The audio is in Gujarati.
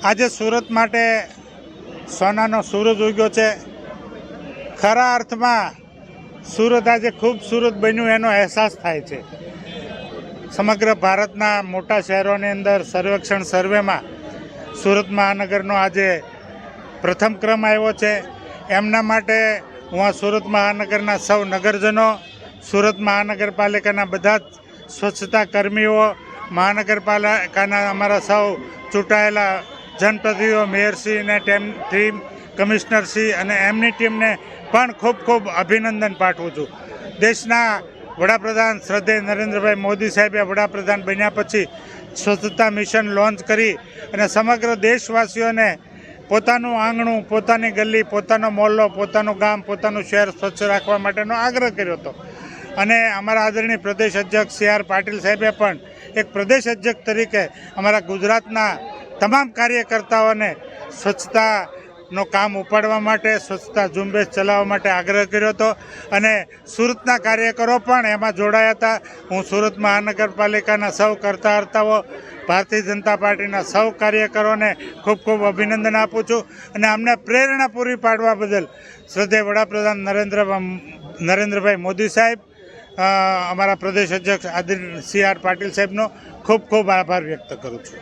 આજે સુરત માટે સોનાનો સૂરજ ઉગ્યો છે। ખરા અર્થમાં સુરત આજે ખૂબસૂરત બન્યું એનો અહેસાસ થાય છે। સમગ્ર ભારતના મોટા શહેરોની અંદર સર્વેક્ષણ સર્વેમાં સુરત મહાનગરનો આજે પ્રથમ ક્રમ આવ્યો છે। એમના માટે હું આ સુરત મહાનગરના સૌ નગરજનો, સુરત મહાનગરપાલિકાના બધા જ સ્વચ્છતા કર્મીઓ, મહાનગરપાલિકાના અમારા સૌ ચૂંટાયેલા જનપ્રતિનિધિઓ, મેયરશ્રી અને ટીમ, કમિશનરશ્રી અને એમની ટીમને પણ ખૂબ ખૂબ અભિનંદન પાઠવું છું। દેશના વડાપ્રધાન શ્રદ્ધેય નરેન્દ્રભાઈ મોદી સાહેબે વડાપ્રધાન બન્યા પછી સ્વચ્છતા મિશન લોન્ચ કરી અને સમગ્ર દેશવાસીઓને પોતાનું આંગણું, પોતાની ગલી, પોતાનો મોહલ્લો, પોતાનું ગામ, પોતાનું શહેર સ્વચ્છ રાખવા માટેનો આગ્રહ કર્યો હતો। અને અમારા આદરણીય પ્રદેશ અધ્યક્ષ CR પાટીલ સાહેબે પણ એક પ્રદેશ અધ્યક્ષ તરીકે અમારા ગુજરાતના તમામ કાર્યકર્તાઓને સ્વચ્છતાનો કામ ઉપાડવા માટે, સ્વચ્છતા ઝુંબેશ ચલાવવા માટે આગ્રહ કર્યો હતો અને સુરતના કાર્યકરો પણ એમાં જોડાયા હતા। હું સુરત મહાનગરપાલિકાના સૌ કર્તાહર્તાઓ, ભારતીય જનતા પાર્ટીના સૌ કાર્યકરોને ખૂબ ખૂબ અભિનંદન આપું છું અને અમને પ્રેરણા પૂરી પાડવા બદલ શ્રદ્ધેય વડાપ્રધાન નરેન્દ્રભાઈ મોદી સાહેબ, અમારા પ્રદેશ અધ્યક્ષ આદરણીય CR પાટીલ સાહેબનો ખૂબ ખૂબ આભાર વ્યક્ત કરું છું।